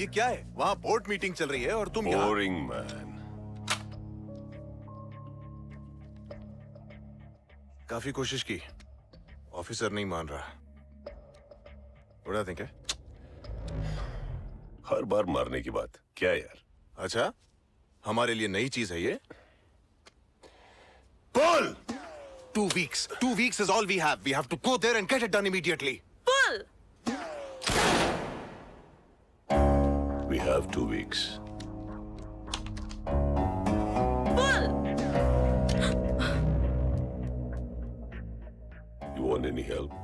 ये क्या है? वहाँ बोर्ड मीटिंग चल रही है और तुम यहाँ। Boring man. काफी कोशिश की, ऑफिसर नहीं मान रहा। What do you think है? हर बार मारने की बात क्या यार? अच्छा, हमारे लिए नई चीज है ये। पुल! 2 weeks. 2 weeks is all we have. We have to go there and get it done immediately. Pull! We have 2 weeks. Pull! You want any help?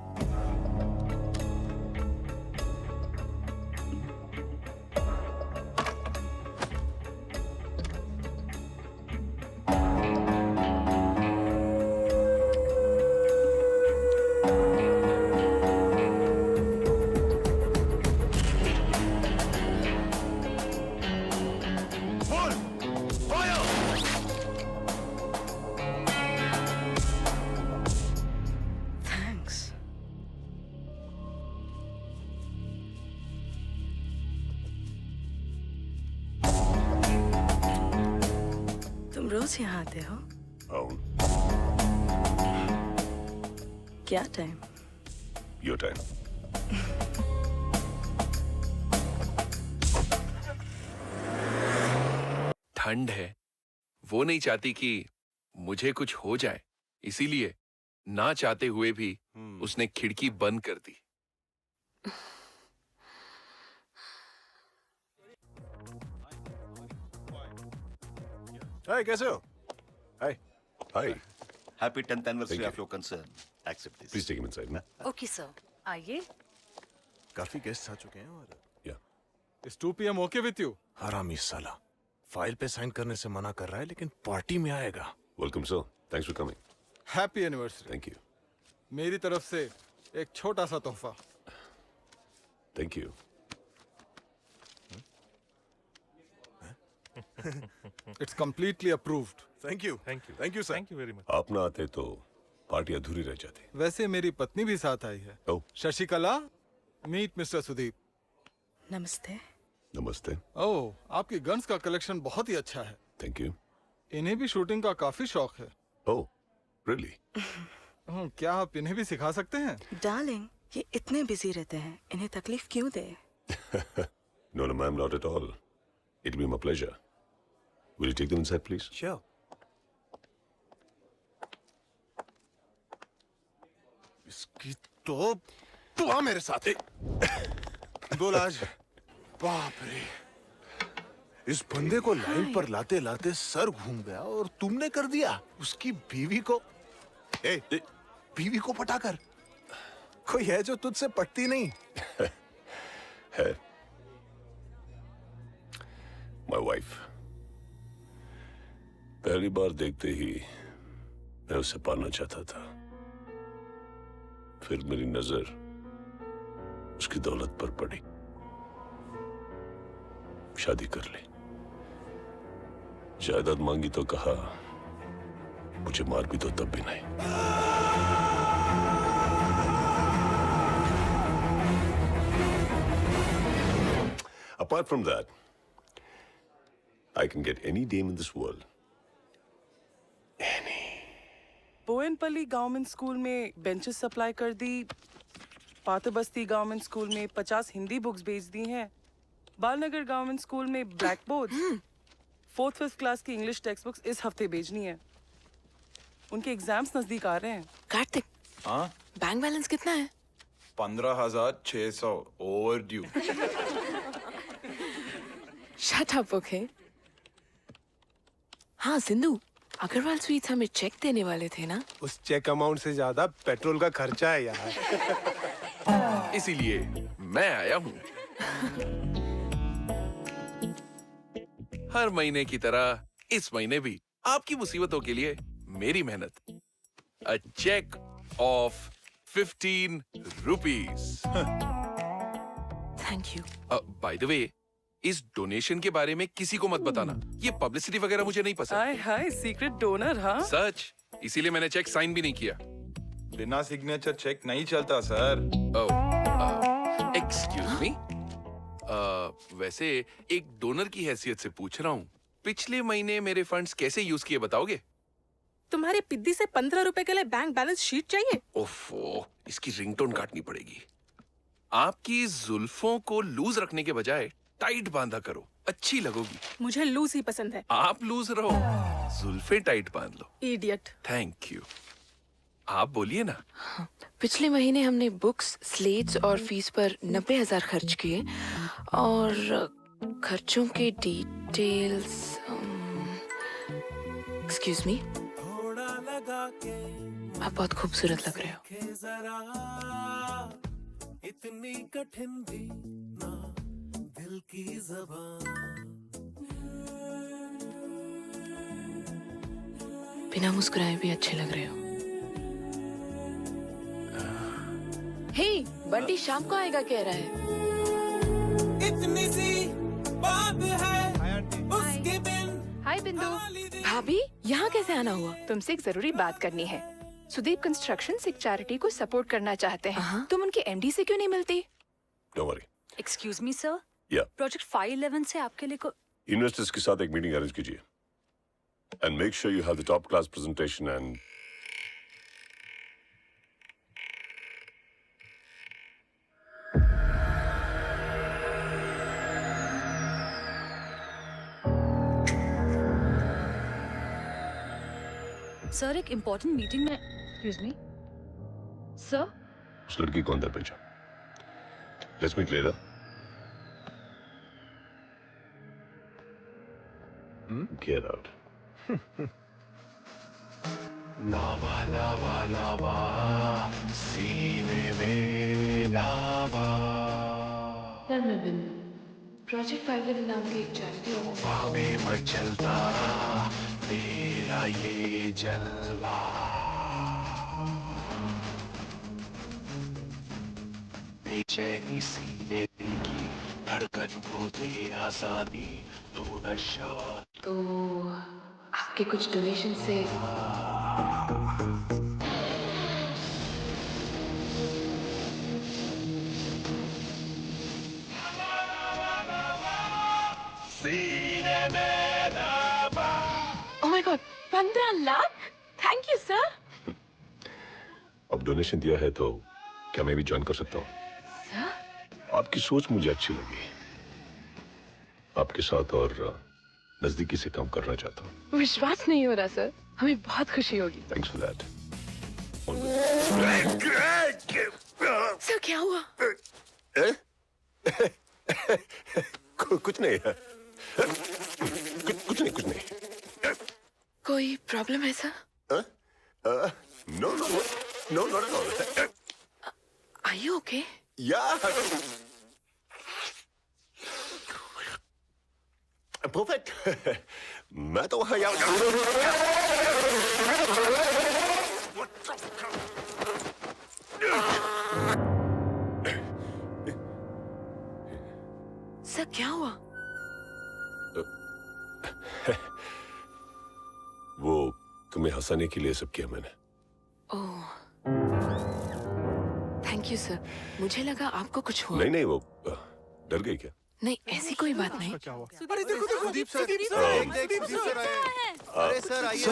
Thanks. तुम रोज यहाँ आते हो? क्या टाइम? Your time. ठंड है, वो नहीं चाहती कि मुझे कुछ हो जाए, इसीलिए ना चाहते हुए भी उसने खिड़की बंद कर दी। Hey, कैसे हो? Hi. Hi. Happy 10th anniversary Thank you. of your concern. Accept this. Please take him inside. Na? Okay sir, आइए। काफी गेस्ट आ चुके हैं और Yeah. Is 2 p.m. okay with you? हरामी साला फाइल पे साइन करने से मना कर रहा है, लेकिन पार्टी में आएगा। Welcome, sir. Thanks for coming. Happy anniversary. Thank you. मेरी तरफ से एक छोटा सा तोहफा। Thank you. It's completely approved. Thank you. Thank you, sir. Thank you very much. आप ना आते तो पार्टी अधूरी रह जाती। वैसे मेरी पत्नी भी साथ आई है। Oh, Shashikala, meet mister Sudeep. नमस्ते। नमस्ते। ओह, आपकी गन्स का कलेक्शन बहुत ही अच्छा है। Thank you. इन्हें भी शूटिंग का काफी शौक है। Oh, really? क्या आप इन्हें भी सिखा सकते हैं? डार्लिंग, ये इतने बिजी रहते हैं, इन्हें तकलीफ क्यों दे? No, no, ma'am, not at all. It'll be my pleasure. Will you take them inside, please? Sure. इसकी तो तू आ मेरे साथ। बोल आज। बाप रे, इस बंदे को लाइन पर लाते लाते सर घूम गया और तुमने कर दिया उसकी बीवी को। बीवी को पटाकर। कोई है जो तुझसे पटती नहीं? है। My wife. पहली बार देखते ही मैं उसे पाना चाहता था। फिर मेरी नजर उसकी दौलत पर पड़ी। शादी कर ली। जायदाद मांगी तो कहा मुझे मार भी दो, तब भी नहीं। Apart from that, I can get any dame in this world. Any. Boyanpalli government school में बेंचेस सप्लाई कर दी। पातबस्ती गवर्नमेंट स्कूल में 50 हिंदी बुक्स भेज दी हैं। बालनगर गवर्नमेंट स्कूल में black boards, 4th 5th class की इंग्लिश टेक्स्ट बुक्स इस हफ्ते भेजनी है। उनके एग्जाम्स नजदीक आ रहे हैं। कार्तिक, हाँ, बैंक बैलेंस कितना है? 15,600 over due. Shut up, okay. हाँ सिंधु, अग्रवाल स्वीट्स हमें चेक देने वाले थे ना? उस चेक अमाउंट से ज्यादा पेट्रोल का खर्चा है यार। इसीलिए मैं आया हूँ। हर महीने की तरह इस महीने भी आपकी मुसीबतों के लिए मेरी मेहनत। A cheque of 15 rupees. Thank you. By the way, इस डोनेशन के बारे में किसी को मत बताना। ये पब्लिसिटी वगैरह मुझे नहीं पसंद। हाय हाय, सीक्रेट डोनर। हाँ, सच, इसीलिए मैंने चेक साइन भी नहीं किया। बिना सिग्नेचर चेक नहीं चलता सर। एक्सक्यूज मी, वैसे एक डोनर की हैसियत से पूछ रहा हूँ, पिछले महीने मेरे फंड्स कैसे यूज किए बताओगे? तुम्हारे पिद्दी से 15 रुपए के लिए बैंक बैलेंस शीट चाहिए? ओफो, इसकी रिंगटोन काटनी पड़ेगी। आपकी जुल्फों को लूज रखने के बजाय टाइट बांधा करो, अच्छी लगोगी। मुझे लूज ही पसंद है। आप लूज रहो, जुल्फे टाइट बांध लो। इडियट। Thank you. आप बोलिए ना। पिछले महीने हमने बुक्स, स्लेट्स और फीस पर 90,000 खर्च किए और खर्चों के डिटेल्स। एक्सक्यूज मी, आप बहुत खूबसूरत लग रहे हो। इतनी कठिन भी ना दिल की ज़बान। बिना मुस्कुराए भी अच्छे लग रहे हो। हे, बंटी शाम को आएगा कह रहा है। इतनी सी बात है उसके बिन। हाय बिंदु। भाभी, यहाँ कैसे आना हुआ? तुमसे एक जरूरी बात करनी है। सुदीप कंस्ट्रक्शन एक चैरिटी को सपोर्ट करना चाहते हैं। तुम उनके एमडी से क्यों नहीं मिलती? Don't worry. Excuse me sir, Yeah. Project 511 से आपके लिए को इन्वेस्टर्स के साथ एक मीटिंग अरेंज कीजिए and make sure you have the top class presentation and sir एक इम्पोर्टेंट मीटिंग में। Excuse me sir. उस लड़की को अंदर भेजा। Let's meet later. Get out. Lava lava lava सीने में लावा। सर मैं बिंदु, प्रोजेक्ट 511 नाम की एक चैरिटी में मचलता मेरा ये जलवा। बेचैनी सीने दिल की धड़कन को दे आसानी तू नशा। तो आपके कुछ डोनेशन से सीने में दबा। Oh my God, 15 lakh? Thank you sir. अब डोनेशन दिया है तो क्या मैं भी ज्वाइन कर सकता हूँ? आपकी सोच मुझे अच्छी लगी। आपके साथ और नजदीकी से काम करना चाहता हूँ। विश्वास नहीं हो रहा सर, हमें बहुत खुशी होगी। Thanks for that. सर क्या हुआ? कुछ नहीं है। कुछ नहीं। कोई प्रॉब्लम है sir? No, not at all. Are you okay? Yeah. Perfect. मैं तो वहाँ सर क्या हुआ? वो तुम्हें हंसाने के लिए सब किया मैंने। ओह, थैंक यू सर। मुझे लगा आपको कुछ हुआ। नहीं वो डर गई क्या? नहीं, ऐसी कोई बात नहीं। क्या हुआ? अरे देखो सुदीप सर सुदीप सर आए। अरे सर आइए।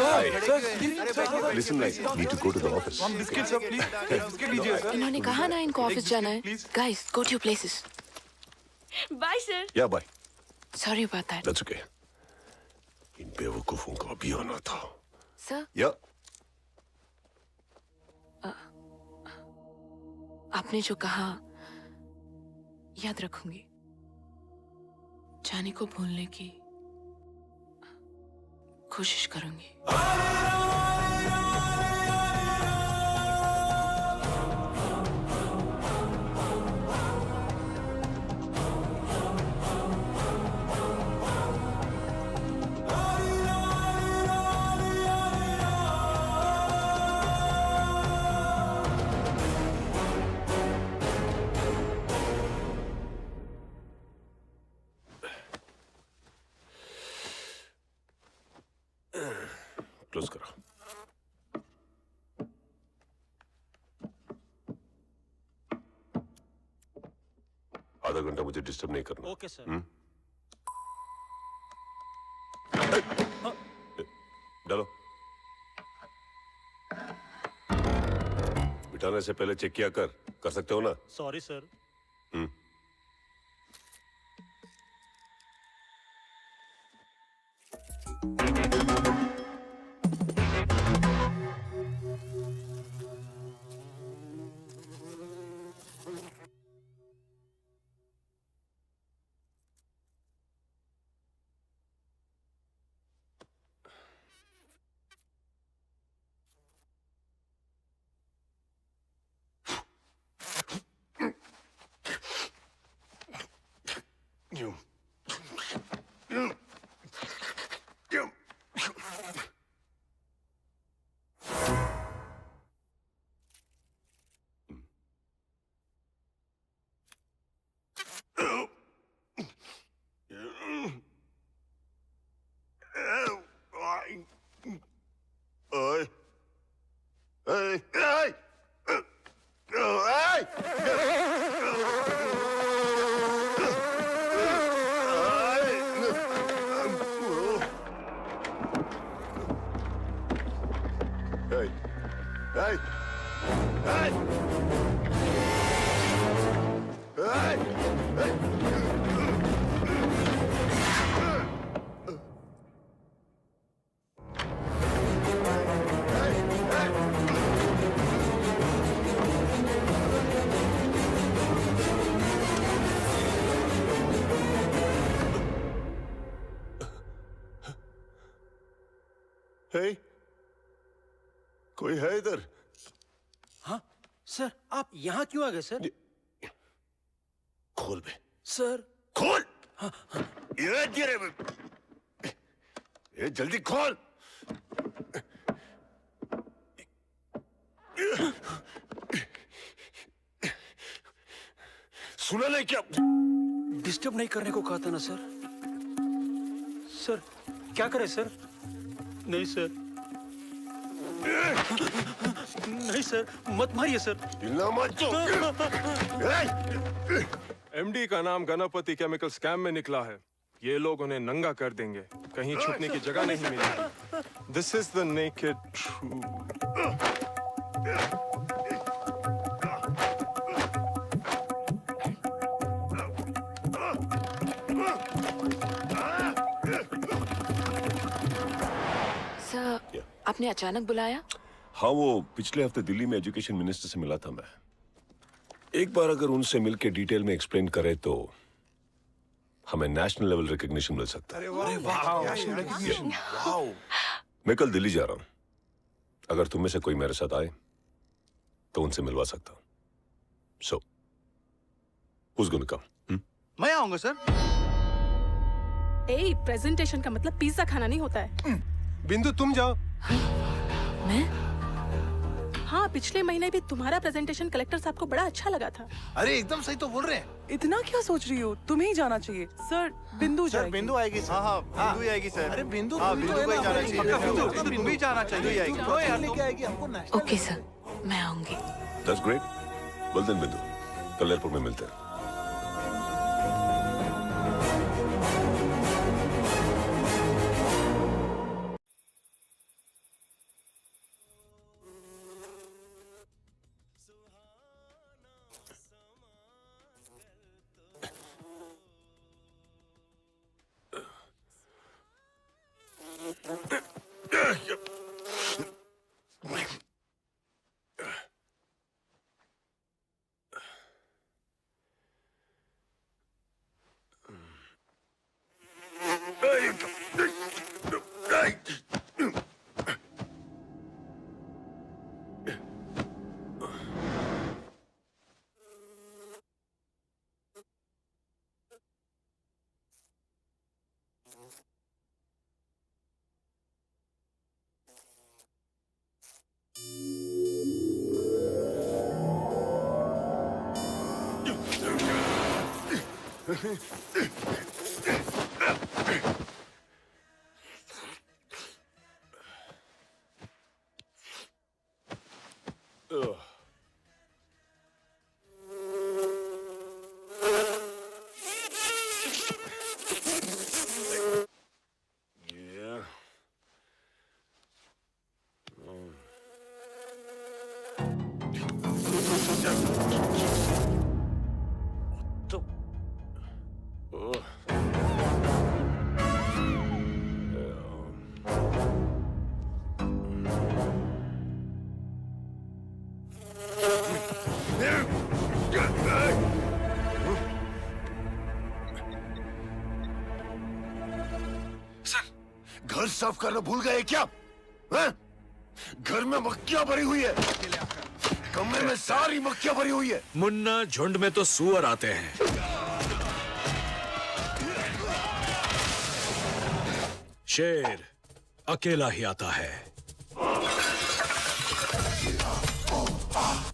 Listen, I need to go to the office. Biscuit sir please, biscuit लीजिए सर। इन्होंने कहा ना इनको ऑफिस जाना है। Guys, go to your places. Bye sir. Yeah, bye. Sorry about that. That's okay. इन बेवकूफों का अभी आना था। सर? Yeah. आपने जो कहा याद रखूंगी। जाने को भूलने की कोशिश करूंगी। क्लोज करो। आधा घंटा मुझे डिस्टर्ब नहीं करना। Okay sir. डालो। बिठाने से पहले चेक किया कर सकते हो ना? Sorry sir. कोई है इधर? हाँ सर, आप यहाँ क्यों आ गए सर? खोल बे। सर खोल। हाँ, हाँ। ये जल्दी खोल। सुना नहीं क्या? डिस्टर्ब नहीं करने को कहा था ना सर। सर क्या करें सर? नहीं सर, नहीं सर, मत मारिए सर। एमडी का नाम गणपति केमिकल स्कैम में निकला है। ये लोग उन्हें नंगा कर देंगे, कहीं छुपने की जगह नहीं मिलेगी। This is the naked truth. Sir, आपने अचानक बुलाया? हाँ, वो पिछले हफ्ते दिल्ली में एजुकेशन मिनिस्टर से मिला था मैं। एक बार अगर उनसे मिलके डिटेल में एक्सप्लेन करे तो हमें नेशनल लेवल रिकॉग्निशन मिल सकता है। मैं कल दिल्ली जा रहा हूं। अगर तुम में से कोई मेरे साथ आए तो उनसे मिलवा सकता हूं। सो who's gonna come? मैं आऊंगा सर। प्रेजेंटेशन का मतलब पिज्जा खाना नहीं होता है। बिंदु तुम जाओ। मैं? हाँ, पिछले महीने भी तुम्हारा प्रेजेंटेशन कलेक्टर साहब को बड़ा अच्छा लगा था। अरे एकदम सही तो बोल रहे हैं। इतना क्या सोच रही हो? तुम्हें ही जाना चाहिए सर। बिंदु सर बिंदु आएगी सर। हाँ बिंदु ही आएगी सर। अरे बिंदु हाँ बिंदु को ही जाना चाहिए। बिंदु ही जाना चाहिए। लेके आएगी हमको। ओके सर, मैं आऊंगी। That's great. Well then बिंदु, कल एयरपोर्ट में मिलते हैं। साफ करना भूल गए क्या? हैं? घर में मक्खियां भरी हुई है, कमरे में सारी मक्खियां भरी हुई है। मुन्ना, झुंड में तो सुअर आते हैं। शेर अकेला ही आता है,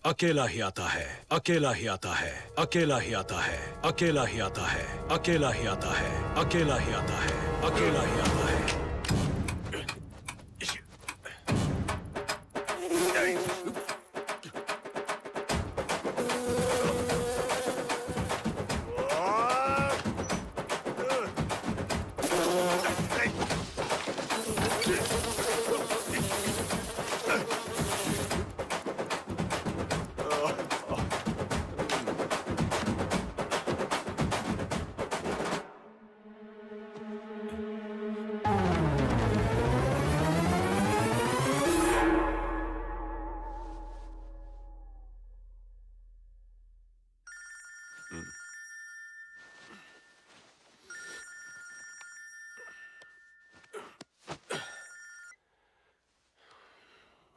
अकेला ही आता है, अकेला ही आता है, अकेला ही आता है, अकेला ही आता है, अकेला ही आता है, अकेला ही आता है, अकेला ही आता है।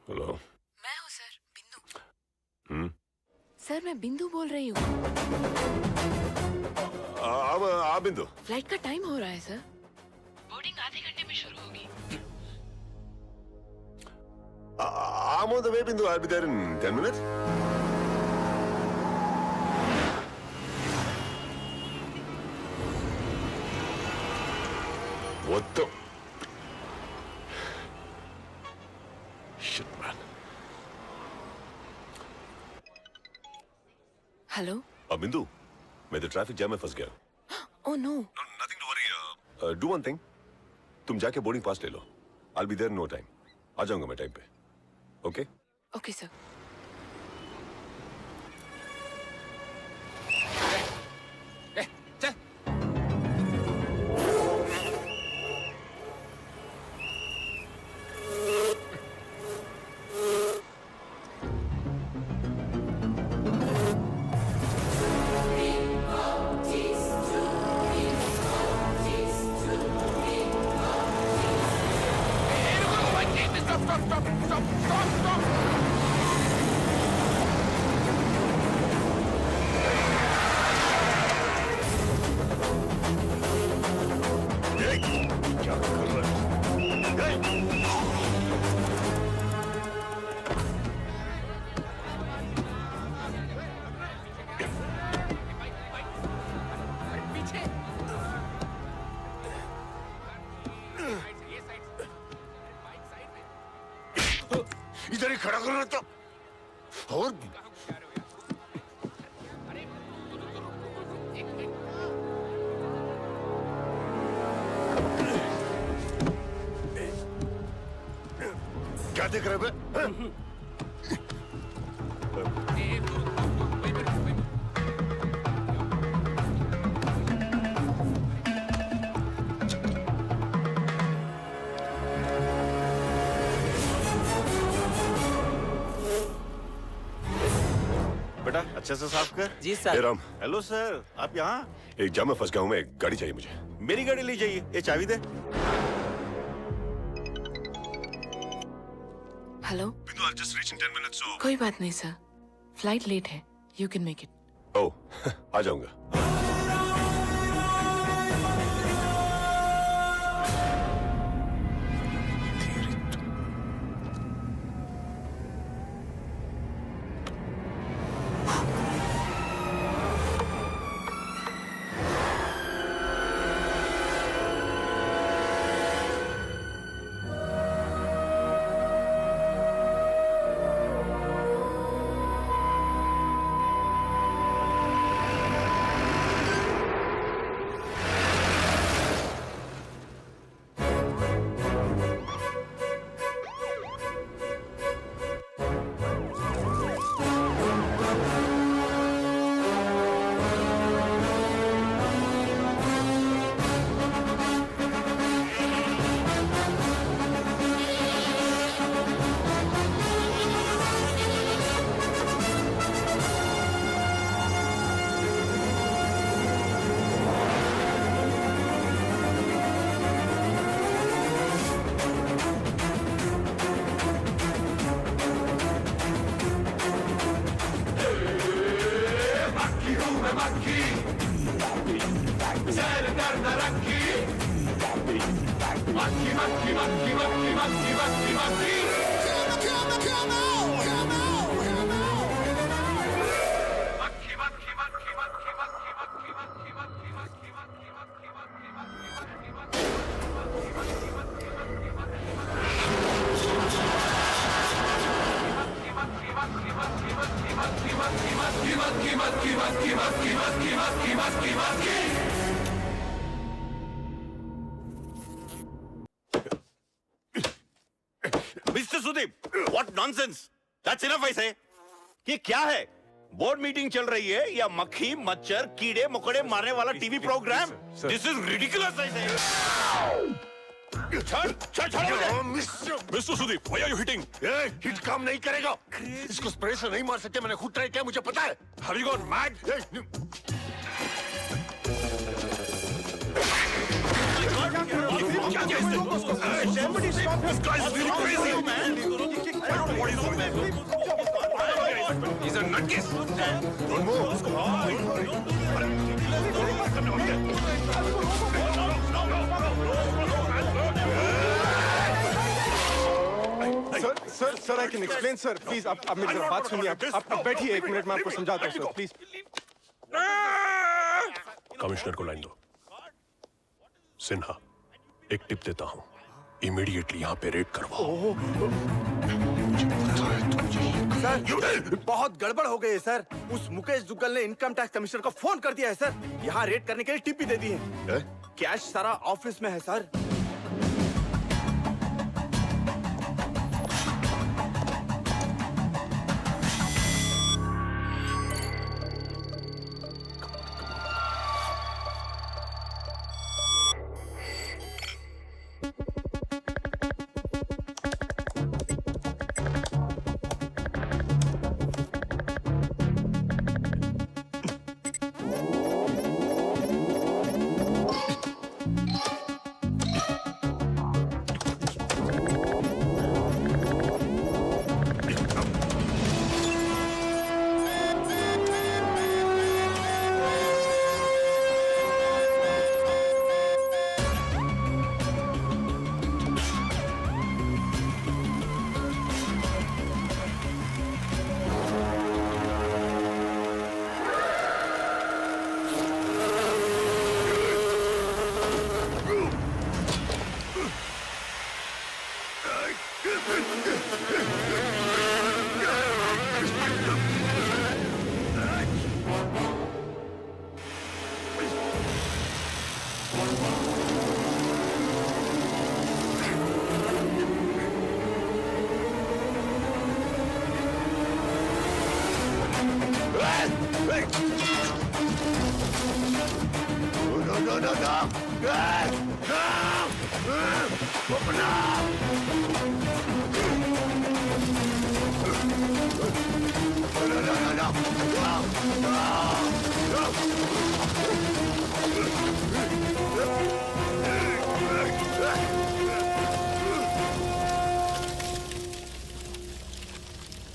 हेलो, मैं हूँ सर, बिंदु। सर मैं बिंदु बोल रही हूँ। आप बिंदु? फ्लाइट का टाइम हो रहा है सर, बोर्डिंग आधे घंटे में शुरू होगी। I'm on the way, Bindu. I'll be there in 10 minutes. What the? Shit, man. Hello. Bindu, मैं तो ट्रैफिक जैम में फंस गया। Oh no. Nothing to worry. Do one thing. तुम जाके बोर्डिंग पास ले लो। I'll be there in no time. आ जाऊंगा मैं टाइम पे। ओके? Okay sir. इधर ही खड़ा करना था। और क्या देख रहे हैं? बेटा अच्छे से साफ कर। जी हे राम। हेलो सर, आप यहाँ? एक जाम में फंस गया हूँ मैं, एक गाड़ी चाहिए मुझे। मेरी गाड़ी ले जाइए, ये चाबी दे। हेलो। बिंदु, I'll just reach in 10 minutes, so... कोई बात नहीं सर, फ्लाइट लेट है, यू कैन मेक इट। ओह, आ जाऊंगा। मक्खी सैर कर न रखी मक्खी मक्खी मक्खी मक्खी मक्खी मक्खी मक्खी mister Sudeep, what nonsense? That's enough I say. ये क्या है? बोर्ड मीटिंग चल रही है या मक्खी मच्छर कीड़े मकोड़े मारने वाला TV programme? This is ridiculous I say. Mister Sudeep, why are you hitting? Hit काम नहीं करेगा। इसको स्प्रे से नहीं मार सकते, मैंने खुद ट्राई किया, मुझे पता है। Have you gone mad? He's a nutcase. Don't move. Sir I can explain sir, please आप मेरी बात सुनिए। आप बैठिए, 1 मिनट में आपको समझाता हूँ सर, प्लीज। कमिश्नर को लाइन दो। सिन्हा, एक टिप देता हूं, इमीडिएटली यहाँ पे रेड करवाओ। सर, बहुत गड़बड़ हो गई है सर। उस मुकेश दुग्गल ने इनकम टैक्स कमिश्नर को फोन कर दिया है सर। यहाँ रेड करने के लिए टिप भी दे दी है। कैश सारा ऑफिस में है सर।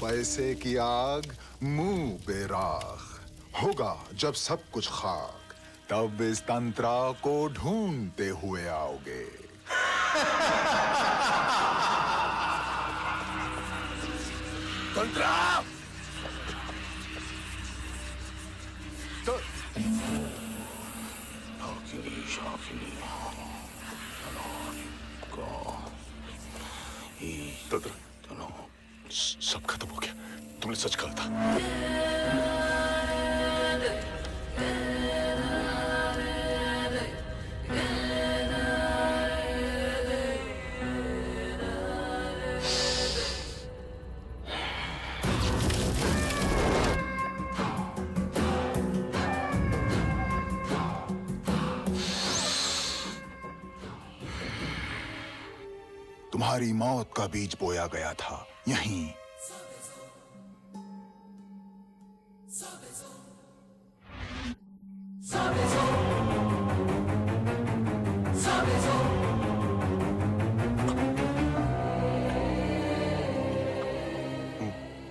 पैसे की आग मुंह पे राख, होगा जब सब कुछ खाक, तब इस तंत्रा को ढूंढते हुए आओगे। तंत्रा! सब खत्म हो गया, तुमने सच कहा था। तुम्हारी मौत का बीज बोया गया था यहीं।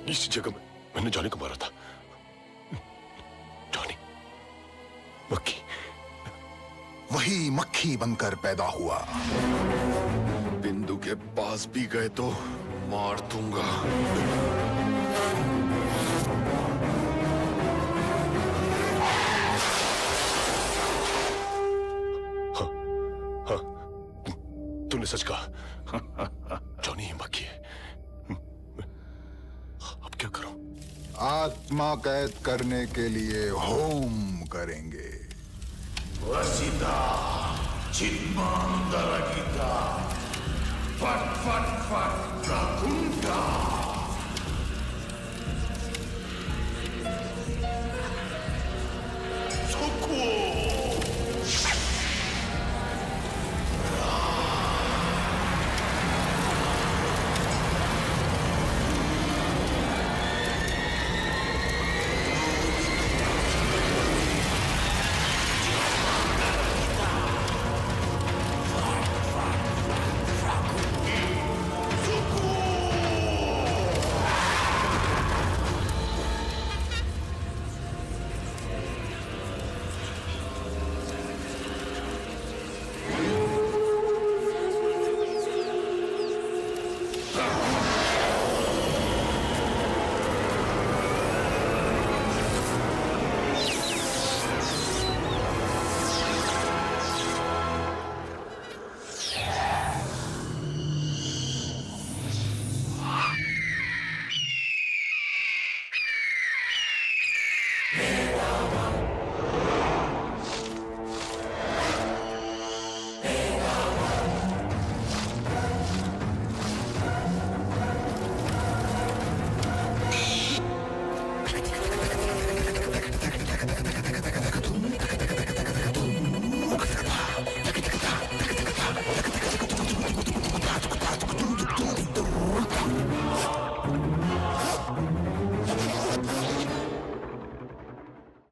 इसी जगह में मैंने जॉनी को मारा था। जॉनी वही मक्खी बनकर पैदा हुआ। बिंदु के पास भी गए तो मार दूंगा। हाँ, तूने सच कहा। जॉनी ही मक्खी है। अब क्या करूं? आत्मा कैद करने के लिए होम करेंगे। वसिता चिन्मांदरगिता फट फट फट प्रकुंडा